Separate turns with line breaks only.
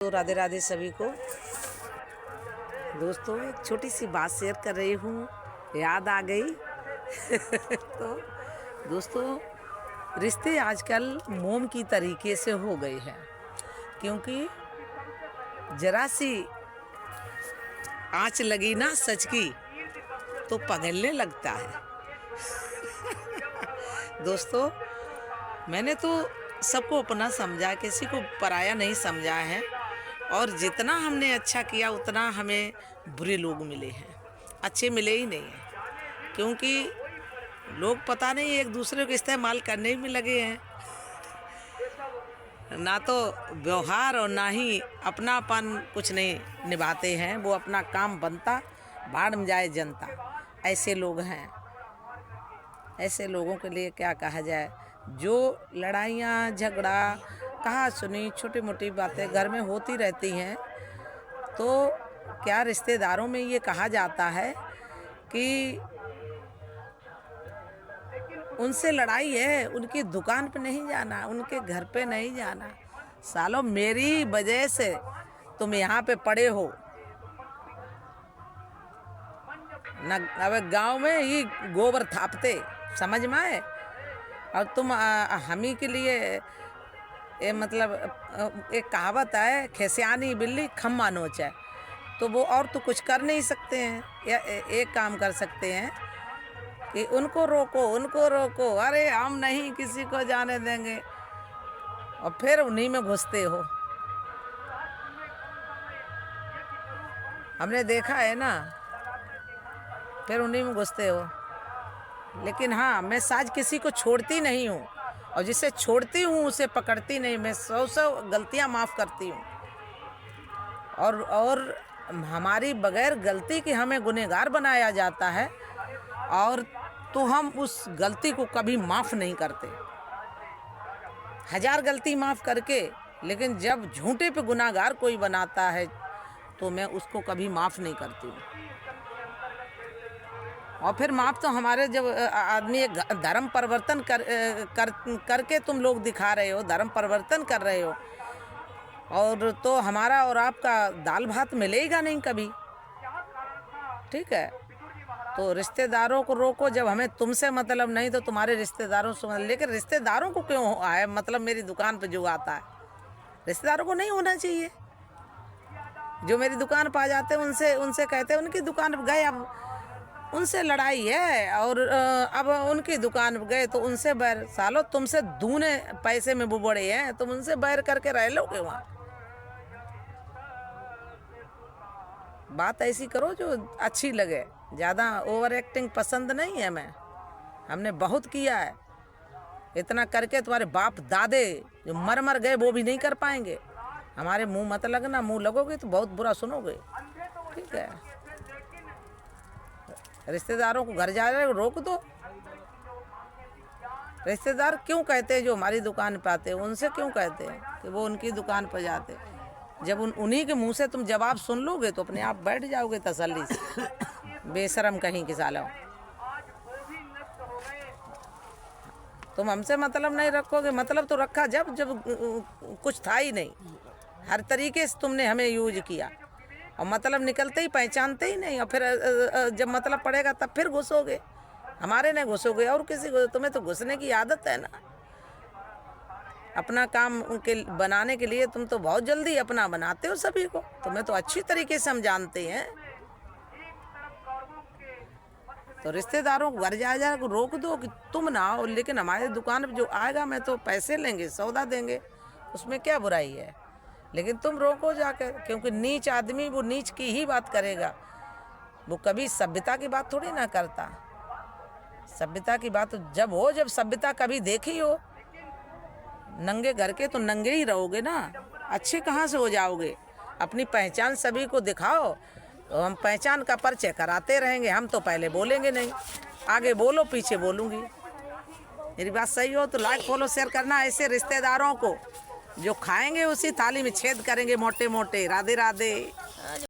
तो राधे राधे सभी को। दोस्तों एक छोटी सी बात शेयर कर रही हूँ, याद आ गई। तो दोस्तों रिश्ते आजकल मोम की तरीके से हो गए हैं, क्योंकि जरा सी आँच लगी ना सच की तो पगलने लगता है। दोस्तों मैंने तो सबको अपना समझा, किसी को पराया नहीं समझा है। और जितना हमने अच्छा किया उतना हमें बुरे लोग मिले हैं, अच्छे मिले ही नहीं हैं। क्योंकि लोग पता नहीं एक दूसरे को इस्तेमाल करने में लगे हैं, ना तो व्यवहार और ना ही अपनापन कुछ नहीं निभाते हैं। वो अपना काम बनता, भाड़ में जाए जनता। ऐसे लोग हैं। ऐसे लोगों के लिए क्या कहा जाए। जो लड़ाइयाँ झगड़ा कहा सुनी छोटी मोटी बातें घर में होती रहती हैं, तो क्या रिश्तेदारों में ये कहा जाता है कि उनसे लड़ाई है, उनकी दुकान पे नहीं जाना, उनके घर पे नहीं जाना। सालों मेरी वजह से तुम यहाँ पे पड़े हो न। अब गांव में ही गोबर थापते, समझ में आए। और तुम हम ही के लिए ये मतलब एक कहावत है, खेसियानी बिल्ली खम्मा नोचे। तो वो और तो कुछ कर नहीं सकते हैं, या एक काम कर सकते हैं कि उनको रोको, उनको रोको। अरे हम नहीं किसी को जाने देंगे, और फिर उन्हीं में घुसते हो। हमने देखा है ना, फिर उन्हीं में घुसते हो। लेकिन हाँ, मैं साज किसी को छोड़ती नहीं हूँ, और जिसे छोड़ती हूँ उसे पकड़ती नहीं। मैं 100 गलतियाँ माफ़ करती हूँ, और हमारी बगैर गलती के हमें गुनहगार बनाया जाता है, और तो हम उस गलती को कभी माफ़ नहीं करते। 1000 गलती माफ़ करके, लेकिन जब झूठे पे गुनहगार कोई बनाता है तो मैं उसको कभी माफ़ नहीं करती हूँ। और फिर माफ़ तो हमारे, जब आदमी एक धर्म परिवर्तन करके तुम लोग दिखा रहे हो, धर्म परिवर्तन कर रहे हो, और तो हमारा और आपका दाल भात मिलेगा नहीं कभी। ठीक है, तो रिश्तेदारों को रोको। जब हमें तुमसे मतलब नहीं तो तुम्हारे रिश्तेदारों से मतलब। लेकिन रिश्तेदारों को क्यों आए मतलब मेरी दुकान पे जो आता है, रिश्तेदारों को नहीं होना चाहिए। जो मेरी दुकान पर आ जाते हैं उनसे कहते हैं उनकी दुकान पर गए, अब उनसे लड़ाई है, और अब उनकी दुकान पर गए तो उनसे बैर। सालो तुमसे दूने पैसे में वो बड़े हैं, तुम उनसे बैर करके रह लोगे वहाँ। बात ऐसी करो जो अच्छी लगे। ज़्यादा ओवर एक्टिंग पसंद नहीं है मैं। हमने बहुत किया है, इतना करके तुम्हारे बाप दादे जो मर गए वो भी नहीं कर पाएंगे। हमारे मुंह मत लगना, मुंह लगोगे तो बहुत बुरा सुनोगे। ठीक है, रिश्तेदारों को घर जा रहे रोक दो। रिश्तेदार क्यों कहते हैं जो हमारी दुकान पे आते हैं, उनसे क्यों कहते हैं कि वो उनकी दुकान पर जाते। जब उन्हीं के मुंह से तुम जवाब सुन लोगे तो अपने आप बैठ जाओगे तसल्ली से। बेशरम कहीं के सालों, तुम हमसे मतलब नहीं रखोगे। मतलब तो रखा जब कुछ था ही नहीं। हर तरीके से तुमने हमें यूज किया, और मतलब निकलते ही पहचानते ही नहीं। और फिर जब मतलब पड़ेगा तब फिर घुसोगे, हमारे नहीं घुसोगे और किसी को। तुम्हें तो घुसने की आदत है ना। अपना काम के बनाने के लिए तुम तो बहुत जल्दी अपना बनाते हो सभी को। तुम्हें तो अच्छी तरीके से हम जानते हैं। तो रिश्तेदारों को घर जा रोक दो कि तुम ना आओ, लेकिन हमारे दुकान पर जो आएगा मैं तो पैसे लेंगे, सौदा देंगे, उसमें क्या बुराई है। लेकिन तुम रोको जाकर, क्योंकि नीच आदमी वो नीच की ही बात करेगा। वो कभी सभ्यता की बात थोड़ी ना करता। सभ्यता की बात जब सभ्यता कभी देखी हो नंगे घर के, तो नंगे ही रहोगे ना। अच्छे कहाँ से हो जाओगे। अपनी पहचान सभी को दिखाओ, तो हम पहचान का परिचय कराते रहेंगे। हम तो पहले बोलेंगे नहीं, आगे बोलो पीछे बोलूँगी। मेरी बात सही हो तो लाइक फॉलो शेयर करना। ऐसे रिश्तेदारों को जो खाएंगे उसी थाली में छेद करेंगे मोटे मोटे। राधे राधे।